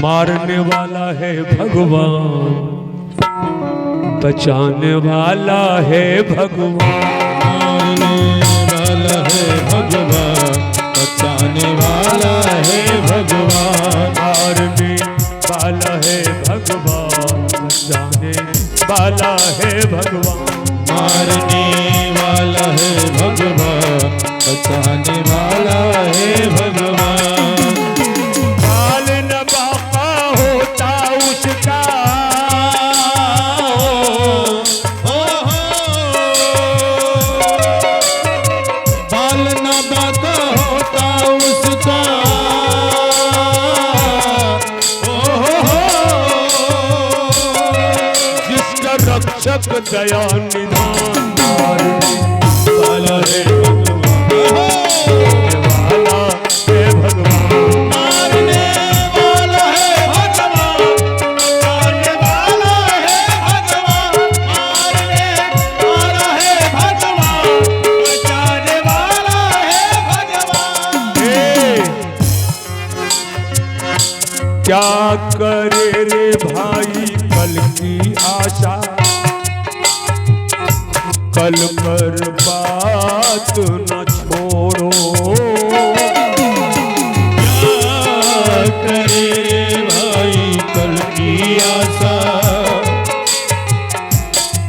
मारने वाला है भगवान, बचाने वाला है भगवान। मारने वाला है भगवान, बचाने वाला है भगवान। मारने वाला है भगवान, बचाने वाला है भगवान। मारने वाला है भगवान, बचाने वाला है भगवान। बाल न बापा होता उसका, बाल न बाका होता उसका, जिसका रक्षक दया निधान। वाला है भगवान, मारने वाला है भगवान, बचाने वाला है भगवान। मारने वाला है भगवान, बचाने वाला है भगवान। क्या करे रे भाई कल की आशा, कल पर बात न छोड़ो। क्या करे भाई कल की आशा,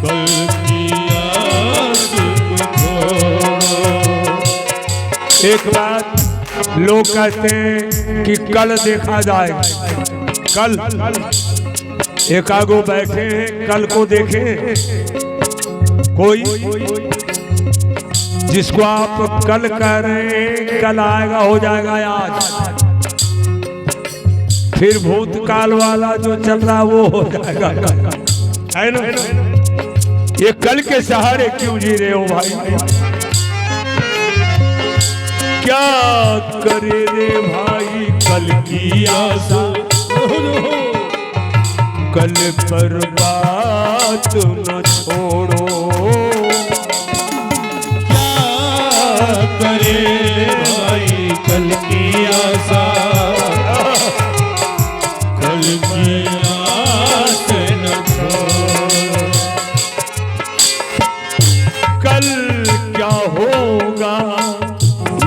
कल की आस को छोड़ो। एक बात लोग कहते हैं कि कल देखा जाएगा, कल एकागो बैठे हैं कल को देखें। कोई जिसको आप कल कह रहे हैं कल आएगा हो जाएगा आज, फिर भूतकाल वाला जो चल रहा वो हो जाएगा है ना। ये कल के सहारे क्यों जी रहे हो भाई? क्या करे रे भाई कल की आशा, कल पर बात न छोड़ो। क्या करे भाई कल की आशा, कल की आस न छोड़ो। कल क्या होगा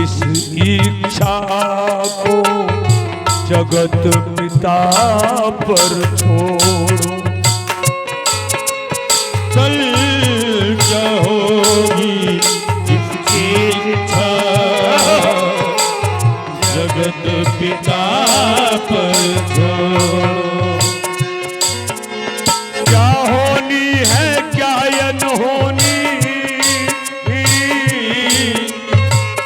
इस इच्छा को जगत पिता पर छोड़ो। कल क्या होगी इसकी इच्छा, जगत पिता पर छोड़ो। क्या होनी है क्या अनहोनी,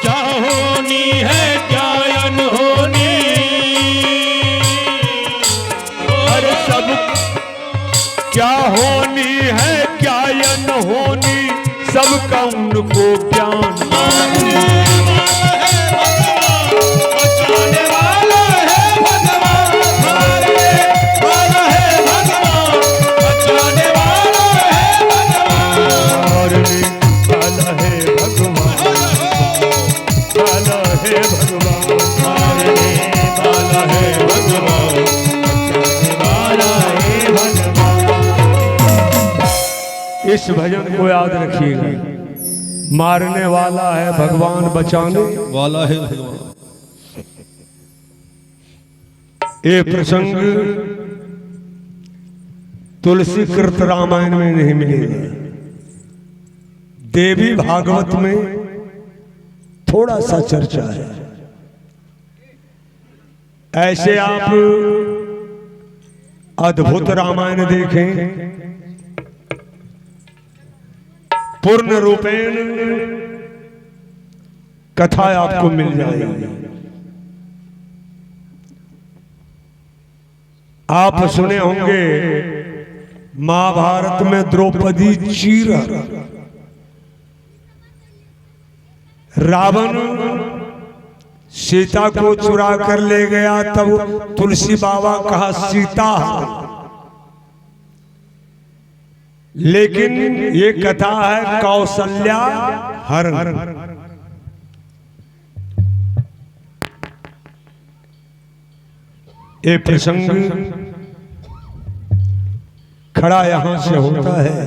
क्या होनी है क्या अनहोनी, अरे सब क्या होनी है क्या अनहोनी, सबका उनको ज्ञान। बचाने वाला है भगवान, मारने वाला है भगवान, बचाने वाला है भगवान। मारने वाला है भगवान, वाला है भगवान। मारने वाला है भगवान, बचाने वाला है भगवान। इस भजन को याद रखिएगा, मारने वाला है भगवान, बचाने वाला है भगवान। ये प्रसंग तुलसी कृत रामायण में नहीं मिलेगा, देवी भागवत में थोड़ा सा चर्चा है। ऐसे आप अद्भुत रामायण देखें, पूर्ण रूपेण कथा आपको मिल जाएगी। आप सुने होंगे महाभारत में द्रौपदी चीर, रावण सीता को चुरा कर ले गया, तब तुलसी बाबा कहा सीता, लेकिन ये कथा है कौशल्या हरण। ये प्रसंग खड़ा यहां से होता है।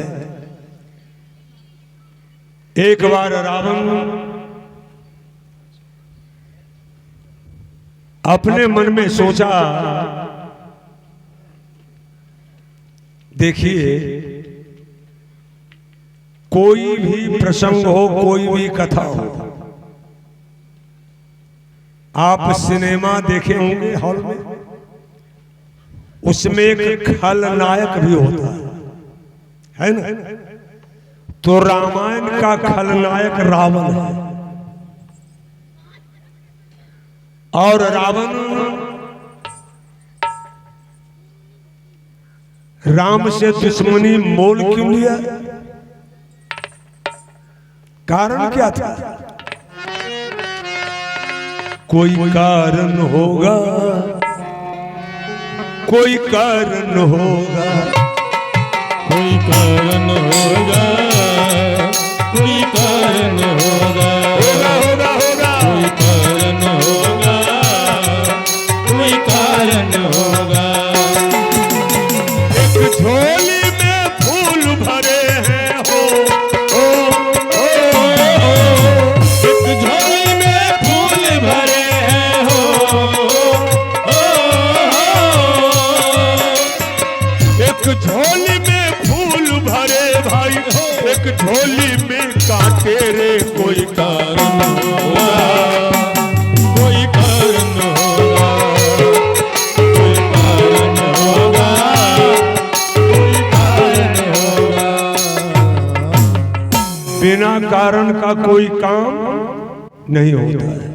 एक बार रावण अपने मन में सोचा, देखिए कोई भी प्रसंग हो, कोई भी कथा हो, आप सिनेमा देखे होंगे हॉल में, उसमें एक खलनायक भी होता है ना? तो रामायण का खलनायक रावण है। और रावण राम से दुश्मनी मोल क्यों लिया? कारण क्या था? कोई कारण होगा, कोई कारण होगा, कोई कारण होगा, कोई कारण होगा, होगा होगा कोई कारण होगा, कोई कारण होगा। एक झोली में फूल भरे हैं हो, एक झोली में फूल भरे हैं एक झोली में फूल भरे भाई, एक झोली में कांटे रे, कोई कारण होगा, कोई कारण होगा, कोई कारण होगा, कोई कारण होगा। बिना कारण का कोई काम नहीं होता है।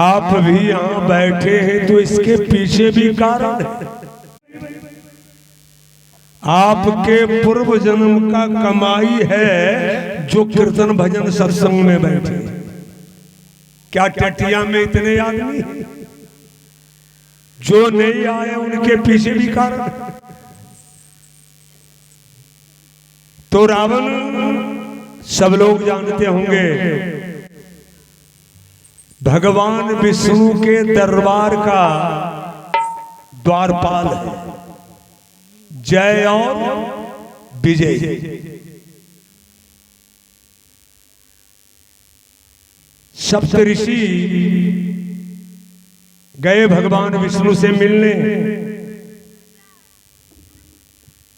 आप भी यहां बैठे हैं तो इसके पीछे भी कारण है। आपके पूर्व जन्म का कमाई है जो कीर्तन भजन सत्संग में बैठे। क्या टटिया में इतने आदमी जो नहीं आए उनके पीछे भी कारण है। तो रावण सब लोग जानते होंगे भगवान विष्णु के दरबार का द्वारपाल है। जय और विजय। सप्तऋषि गए भगवान विष्णु से मिलने।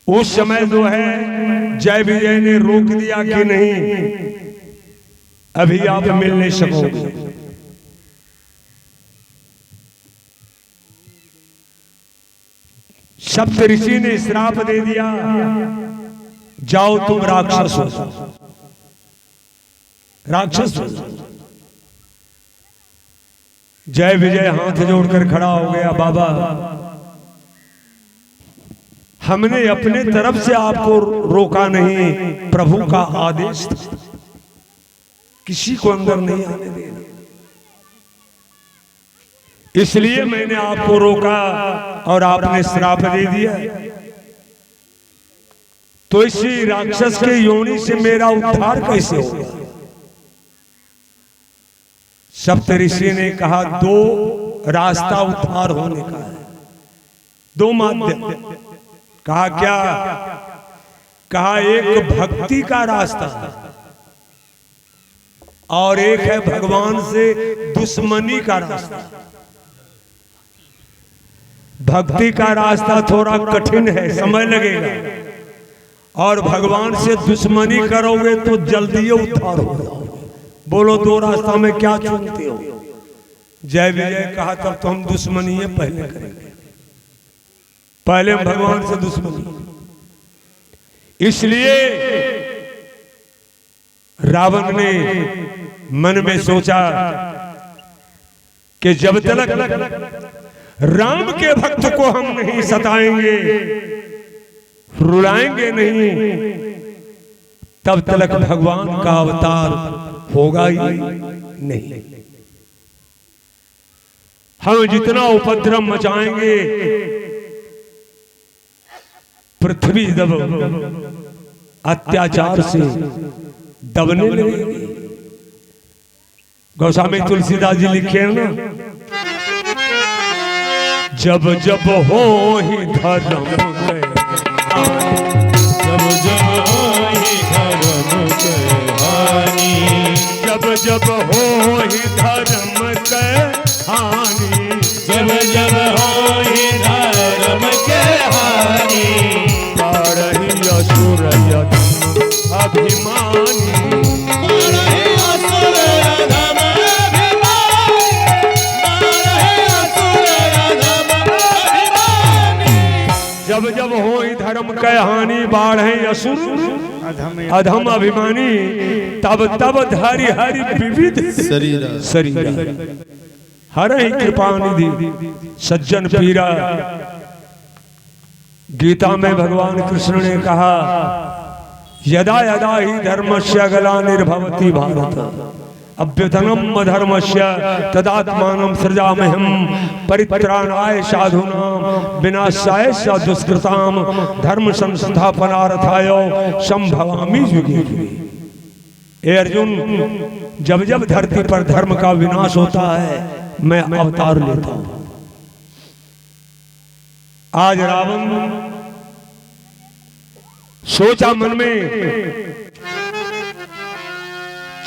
उस समय जो है जय विजय ने रोक दिया कि नहीं, अभी आप मिल नहीं सकोगे। सप्तऋषि ने श्राप दे दिया, जाओ तुम राक्षस हो, राक्षस हो। जय विजय हाथ जोड़कर खड़ा हो गया, बाबा हमने अपने तरफ से आपको रोका नहीं, प्रभु का आदेश था, किसी को अंदर नहीं आने देना, इसलिए मैंने आपको रोका और आपने श्राप दे दिया। तो इसी राक्षस के योनि से मेरा उद्धार कैसे होगा? सप्तऋषि ने कहा दो रास्ता उद्धार होने का है, दो माध्यम। कहा क्या? कहा एक भक्ति का रास्ता और एक है भगवान से दुश्मनी का रास्ता। भक्ति का रास्ता थोड़ा कठिन है, समय लगेगा, और भगवान से दुश्मनी करोगे तो जल्दी उद्धार होगा। बोलो दो रास्ता में क्या चुनते हो? जय विजय कहा तब तो हम दुश्मनी है पहले करेंगे, पहले हम भगवान से दुश्मनी। इसलिए रावण ने मन में सोचा कि जब तक राम के भक्त को हम नहीं सताएंगे, रुलाएंगे नहीं, तब तक भगवान का अवतार होगा ही नहीं। हम जितना उपद्रव मचाएंगे पृथ्वी दब अत्याचार से दबने लगेगी। गोस्वामी तुलसीदास जी लिखे हैं ना, जब जब हो ही धर्म के जब जब होई धर्म के हानि जब जब हो ही धर्म के हानि जब जब होई धर्म के हानि बारही असुर यधम अभिमानी बारही असुर यधम अभिमानी बारही असुर यधम अभिमानी जब जब हो धर्म के हानि बाढ़े असुर अधम अभिमानी तब तब धरि हरि विविध शरीर हर ही कृपा निधि सज्जन पीरा। गीता में भगवान कृष्ण ने कहा यदा यदा ही धर्मस्य ग्लानिर्भवति भारत अभ्युत्थानम् अधर्मस्य तदात्मानं सृजाम्यहं परित्राणाय साधूनां विनाशाय च दुष्कृतां धर्म संस्थापनार्थाय संभवामि युगे युगे। ए अर्जुन, जब जब धरती पर धर्म का विनाश होता है मैं अवतार लेता हूं। आज रावण सोचा मन में,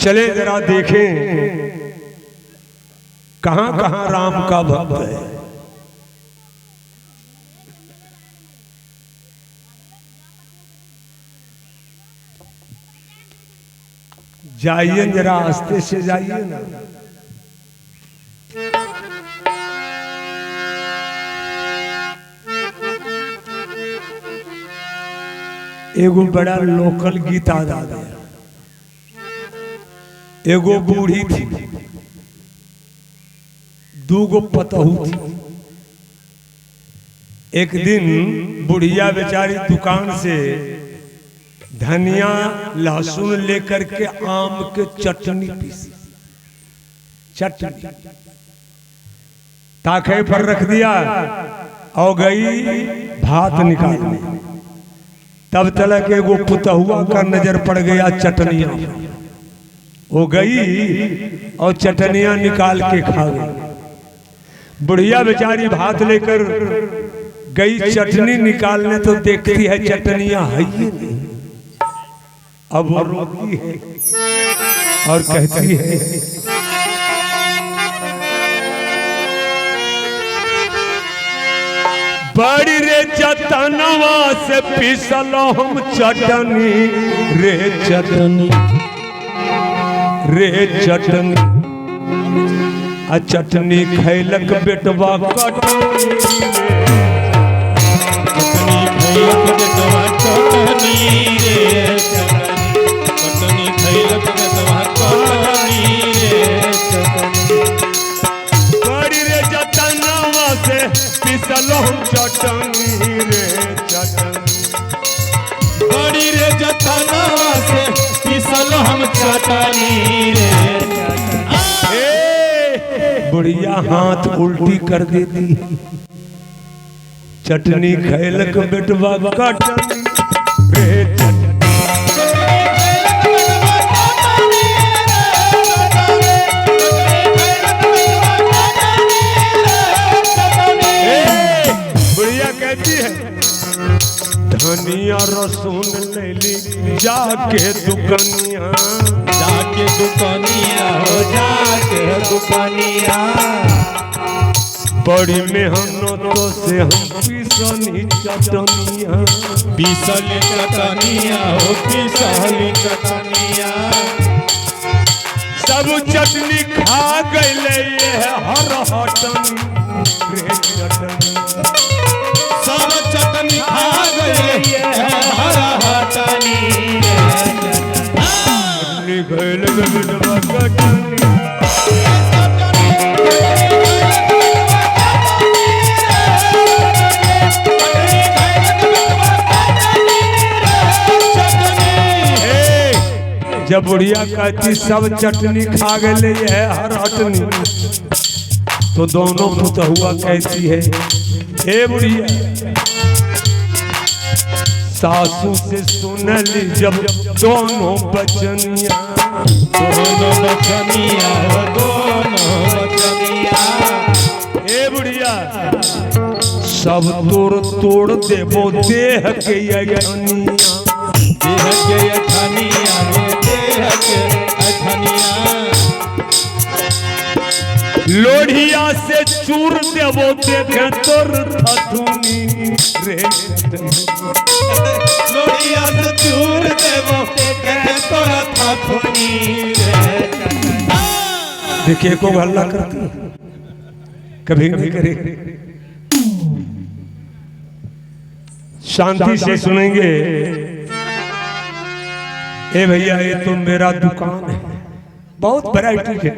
चले जरा देखें कहां कहां राम का भक्त है। जाइए जरा आस्ते से जाइए ना। एगो बड़ा लोकल गीत आ गया। एगो बूढ़ी थी, दूगो पतहू थी। एक दिन बुढ़िया बेचारी दुकान से धनिया लहसुन लेकर के आम के चटनी पीसी, चटनी ताखे पर रख दिया और गई भात निकालने। तब तलक एगो पुतहुआ का नजर पड़ गया चटनिया, वो गई और चटनिया निकाल के खा गई। बुढ़िया बेचारी भात लेकर गई चटनी निकालने तो देखती है चटनिया है ही नहीं। अब वो रोती है और कहती है बड़ी रे चटनवा से पीसल हम चटनी रे चटनी रे चटनी आ चटनी खैलक बेटवा कटनी खैलक बेटवा कटनी रे चटनी खैलक बेटवा कटनी रे बड़ी रे चटनवा से पीसल हम चटनी रे चटनी बड़ी रे चटनवा से पीसल हम चटनी रे। बुढ़िया हाथ उल्टी कर देती, चटनी खैलक बेटवा कटनी रे बुढ़िया कहती है धनिया रसून ले ली जाके दुकनिया जाके दुकानिया हो जाके दुकानिया बड़ी मेहनतों से हम पीसनी चटनिया पीसल चटनिया हो पीसल चटनिया सब चटनी खा गईले ये हर हटनी रे चटनी सब चटनी खा गईले ये हर हटनी चटनी खैलक बेटवा कटनी जब बुढ़िया कहती सब चटनी खा गए है हर हटनी, तो दोनों पुतहुआ कहती है हे बुढ़िया सासू से सुन ली जब दोनों बचनिया दोनों बचनिया दोनों बचनिया। हे बुढ़िया सब तोड़ तोड़ देबो देह के अठनिया, देह के अठनिया रे देह के अठनिया, लोढ़िया से चूर देबो देखे तोर थथुनी रे, लोढ़िया से चूर देबो देखे तोर थथुनी रे। देखिए को हल्ला करती कभी नहीं करे, शांति से सुनेंगे। ए भैया ये तो मेरा दुकान है, बहुत वैरायटी है।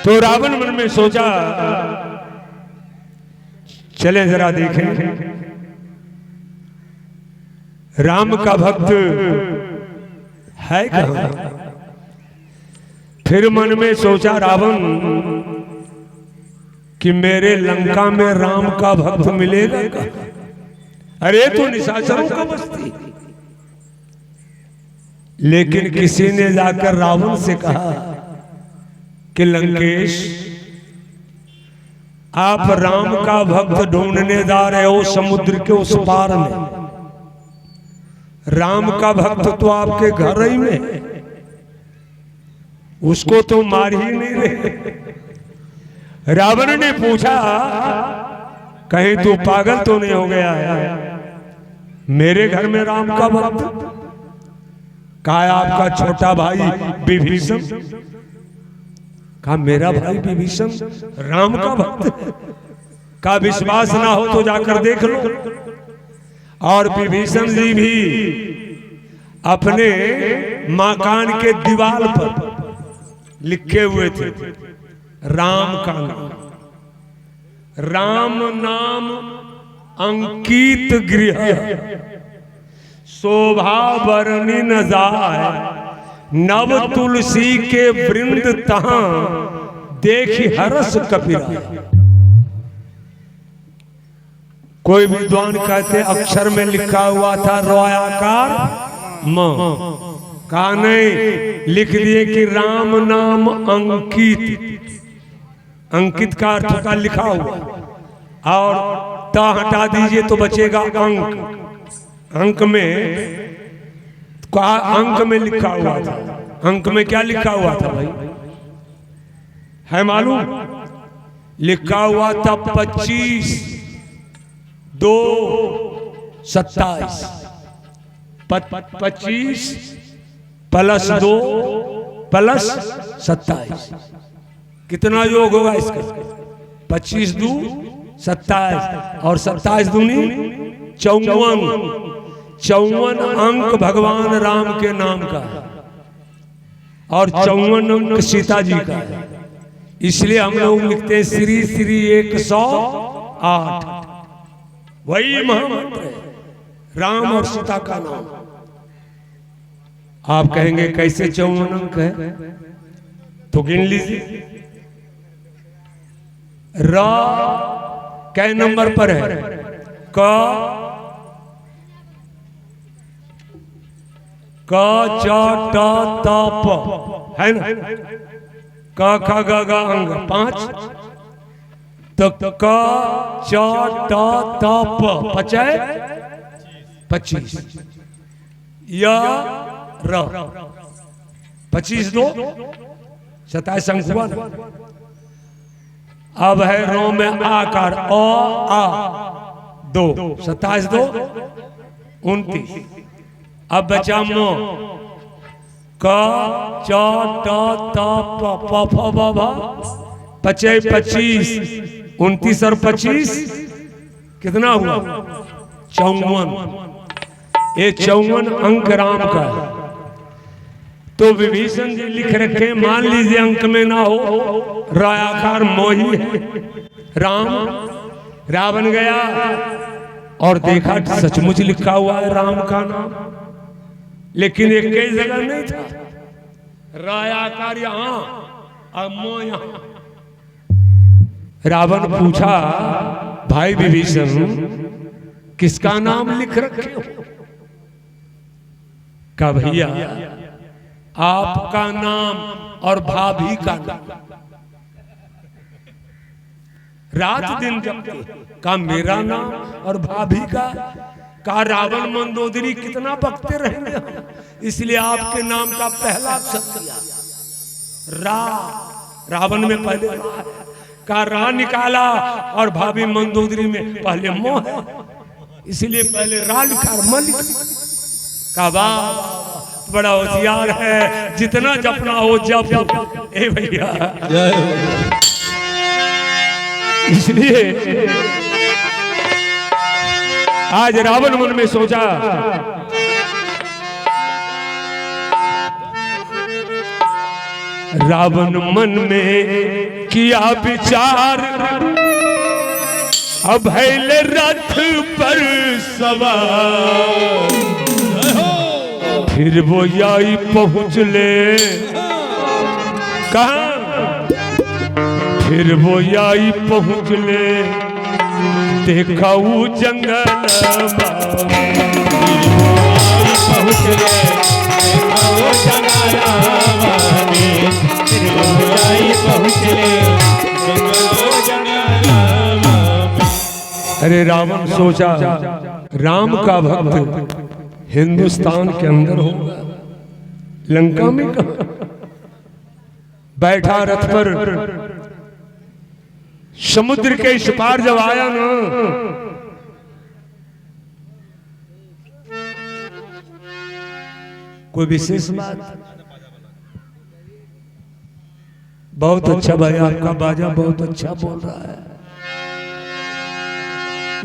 तो रावण मन में सोचा चले जरा देखें राम का भक्त है कहां। फिर मन में सोचा रावण कि मेरे लंका में राम का भक्त मिलेगा क्या? अरे तो निशाचरों का बस्ती। लेकिन किसी ने जाकर रावण से कहा कि लंकेश आप राम का भक्त ढूंढने जा रहे हो समुद्र के उस पार में, राम का भक्त तो आपके घर ही में, उसको तो मार ही नहीं रहे। रावण ने पूछा कहीं तू पागल तो नहीं हो गया है, मेरे घर में राम का भक्त? कहा आपका छोटा भाई विभीषण? कहा मेरा भाई विभीषण राम का भक्त? का विश्वास ना हो तो जाकर देख लो। और विभीषण जी भी अपने मकान के दीवार पर लिखे हुए थे राम का नाम, राम नाम अंकित गृह, शोभा बरनी न जाए, नव तुलसी के वृंद तहां देखी हरस कपिरा। कोई विद्वान कहते अक्षर में लिखा हुआ था रोयाकार म, कहा नहीं, लिख दिए कि राम नाम अंकित, अंकित का अर्थ होता लिखा हुआ, और ता हटा दीजिए तो बचेगा अंक, अंक में कहा अंक में लिखा हुआ था। अंक में क्या लिखा हुआ था भाई है मालूम? लिखा हुआ था 25/2/27, 25 + 2 + 27 कितना योग होगा इसका? 25×2 = 27 और 27 दूनी 54, 54 अंक भगवान राम के नाम का है और 54 अंक सीता जी का है। इसलिए हम लोग लिखते हैं श्री श्री 108, वही महामंत्र है राम और सीता का नाम। आप कहेंगे कैसे 54 अंक है? तो गिन लीजिए। रा कै नंबर पर है? क च ट त प है ना? क ख ग घ अंग 5, तो क च ट त प 25 य र 25×2 = 27 अंक हुआ ना। अब है रो में आकार अ आ 2 27×2 = 29। अब बचा मो क च ट त प प फ ब भ 25 29 और 25 कितना हुआ? 54। ये 54 अंक राम का है। तो विभीषण जी लिख रखे, मान लीजिए अंक में ना हो, रायाकार मोही है राम। रावण गया और देखा सचमुच लिखा हुआ है राम का नाम, लेकिन एक कई जगह नहीं था। रायाकार यहां और मो यहां। रावण पूछा भाई विभीषण किसका नाम लिख रखे हो? कहा भैया आपका नाम और भाभी का नाम। रात दिन जपते, का मेरा नाम और भाभी का रावण मंदोदरी कितना बकते रहेंगे हम, इसलिए आपके नाम का पहला अक्षर दिया रा। रावण में पहले रा का रा निकाला और भाभी मंदोदरी में पहले मोह है, इसलिए पहले रा लिखा म लिखा का। वाह बड़ा होशियार है, जितना जपना हो जप। ए भैया इसलिए आज रावण मन में सोचा रावण मन में किया विचार, अब भैले रथ पर सवार, फिर वो आई पहुंच ले कहा, फिर वो आई पहुंच ले देखा वो जंगल पहुंच ले देखा वो जंगल पहुंच ले अरे रावण सोचा राम का भक्त हिंदुस्तान के अंदर होगा, लंका में कहां। बैठा रथ पर, समुद्र के इस पार जब आया ना, कोई विशेष बात। बहुत अच्छा भाई, आपका बाजा बहुत अच्छा बोल रहा है,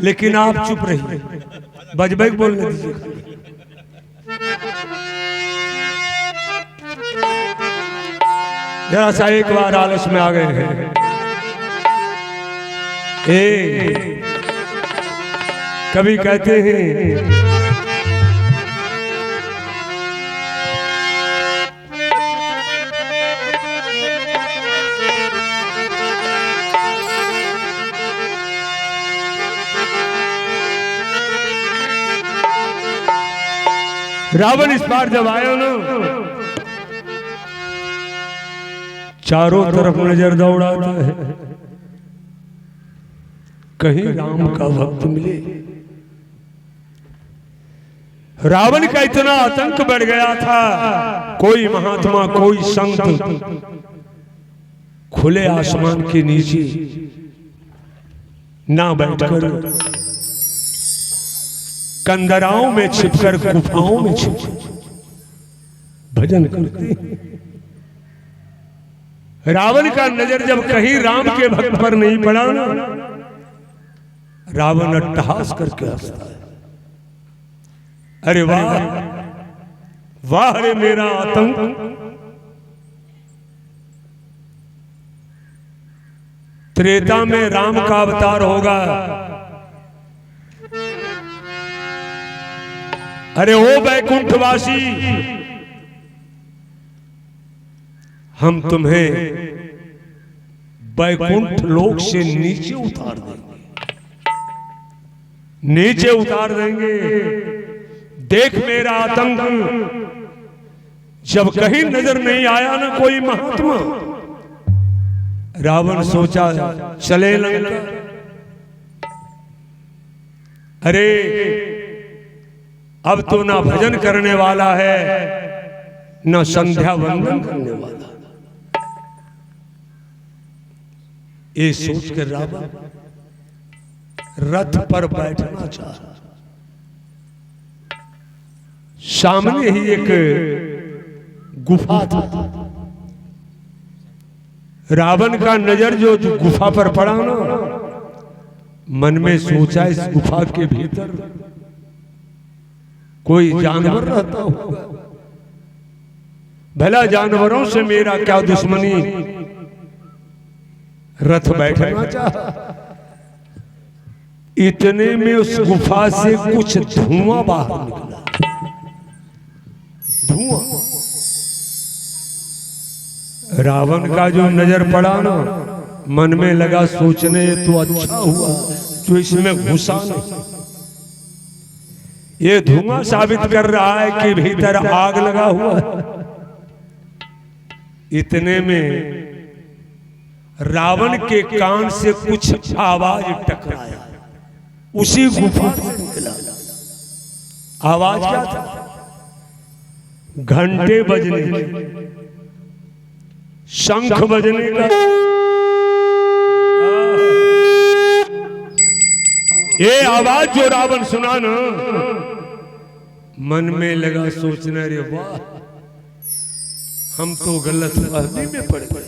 लेकिन आप चुप रहिए, बजबे बोलने दीजिए। जरा सा एक बार आलस में आ गए हैं। कभी कहते हैं रावण इस बार जब आया ना, चारों तरफ नजर दौड़ाता है, कहीं राम का भक्त मिले। रावण का इतना आतंक बढ़ गया था, कोई महात्मा कोई संत खुले आसमान के नीचे ना बैठकर कंदराओं में छिपकर, गुफाओं में छिपकर भजन करते। रावण का नजर जब कहीं राम के भक्त पर नहीं पड़ा ना, रावण अट्टहास करके हंसता है, अरे वाह वाह रे मेरा आतंक। त्रेता में राम का अवतार होगा, अरे ओ बैकुंठवासी, हम तुम्हें बैकुंठ लोक से नीचे उतार देंगे, नीचे उतार देंगे। देख मेरा आतंक, जब कहीं नजर नहीं आया ना कोई महात्मा, रावण सोचा चले लंका। अरे अब तो ना भजन करने वाला है, ना संध्या वंदन करने वाला। ये सोच कर रावण रथ पर बैठना चाहा। सामने ही एक गुफा था, रावण का नजर जो गुफा पर पड़ा ना, मन में सोचा इस गुफा के भीतर कोई जानवर रहता होगा, भला जानवरों से मेरा क्या दुश्मनी। रथ बैठना चाहा, इतने में उस गुफा से कुछ धुआं बाहर निकला, धुआं। रावण का जो नजर पड़ा ना, मन में लगा सोचने तो अच्छा हुआ जो इसमें घुसा नहीं। ये धुआं साबित कर रहा है कि भीतर आग लगा हुआ है, इतने में रावण के कान से कुछ आवाज टकराया, उसी गुफा से निकला। आवाज क्या था? घंटे बजने की, शंख बजने का। ये आवाज जो रावण सुना ना, मन में लगा सोचना, रे वाह, हम तो गलत फहमी में पड़ गए।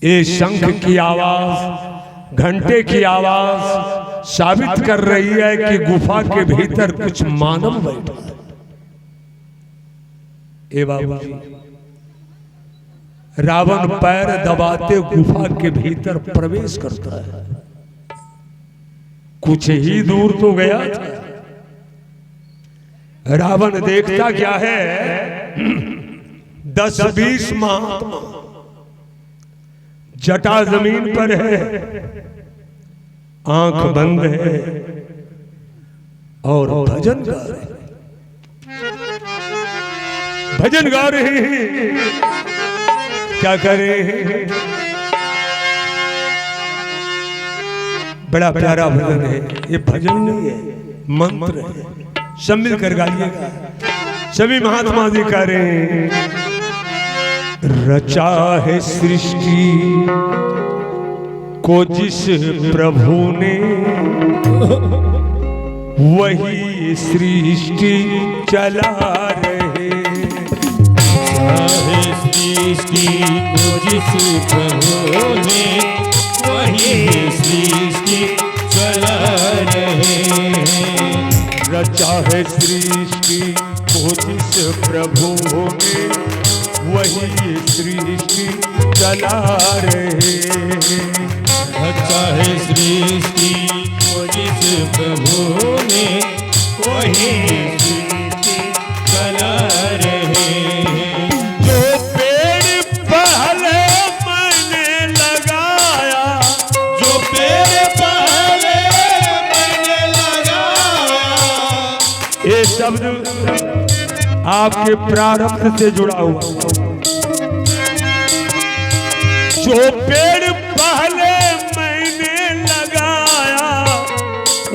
ये शंख की आवाज, घंटे की आवाज साबित कर रही है कि गुफा के भीतर कुछ मानव बैठा है। ए बाबूजी, रावण पैर दबाते गुफा के भीतर प्रवेश करता है। कुछ ही दूर तो गया था, रावण देखता क्या है, 10-20 महात्मा जटा जमीन पर है, आंख बंद है और भजन गा रहे हैं। भजन गा रहे हैं। क्या करें? बड़ा प्यारा भजन है ये। भजन नहीं है, मंत्र है। सब मिलकर गाइएगा। सभी महात्मा जी कह रहे हैं, रचा है सृष्टि को जिस प्रभु ने, वही सृष्टि चला रहे। सृष्टि को जिस प्रभु ने, वही सृष्टि चला रहे हैं। रचा है सृष्टि को जिस प्रभु ने, वही सृष्टि चला रहे। रचा है सृष्टि को जिस प्रभु ने, वही सृष्टि चला रहे। जो पेड़ पहले मैंने लगाया, जो पेड़ पहले मैंने लगाया, ये शब्द आपके प्रारब्ध से जुड़ा हुआ। जो पेड़ पहले मैंने लगाया,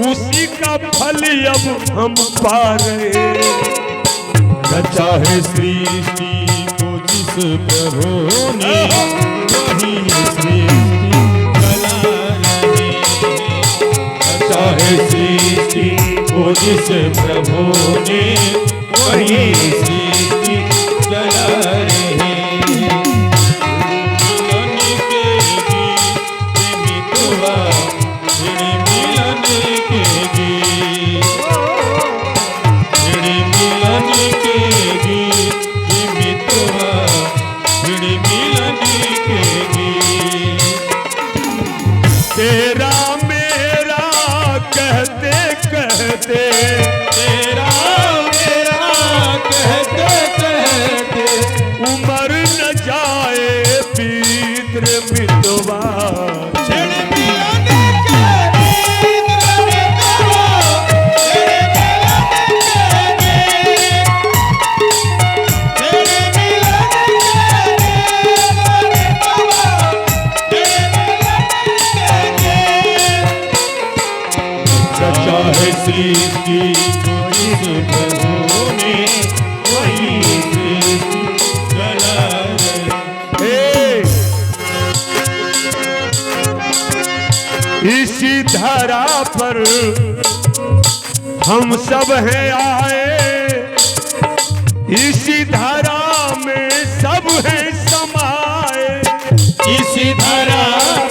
उसी का फल अब हम पा रहे। रचा है सृष्टि को जिस प्रभु ने, वही सृष्टि चला रहे। रचा है सृष्टि को जिस प्रभु ने, वही सृष्टि चला रहे। तेरा मेरा कहते कहते, तेरा मेरा कहते कहते, उम्र न जाए पीत्र मितवा। सृष्टि को जिस प्रभु ने, वही सृष्टि चला रहे। इसी धरा पर हम सब हैं आए, इसी धरा में सब हैं समाए। इसी धरा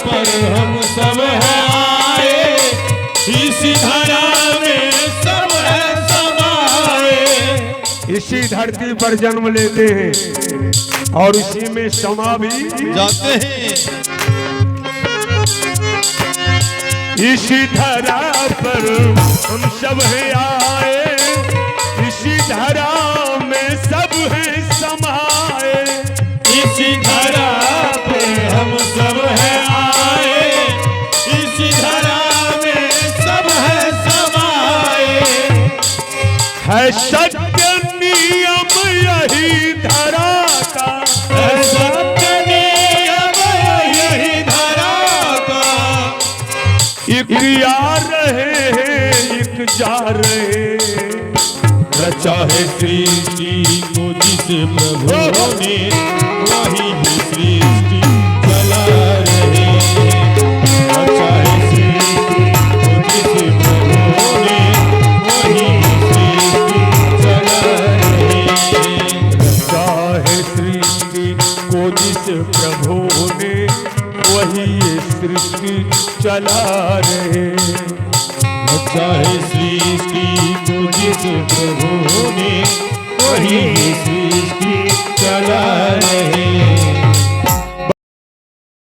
पर हम सब हैं आए, इसी धरा में सब है समाए। इसी धरती पर जन्म लेते हैं और इसी में समा भी जाते हैं। इसी धरा पर हम सब हैं आए, इसी धरा में सब हैं समाए। इसी धरा पे हम सब हैं आए, इसी धरा में सब है समाए। है सत्य नियम यही धरा का, जा रहे। रचा है सृष्टि को जिस प्रभु ने, वही ही सृष्टि चला रहे। रचा है सृष्टि को जिस प्रभु ने, वही ही सृष्टि चला रहे। रचा है सृष्टि को जिस प्रभु ने, वही ये सृष्टि चला रहे। रचा है सृष्टि को जिस प्रभु ने, वही सृष्टि चला रहे।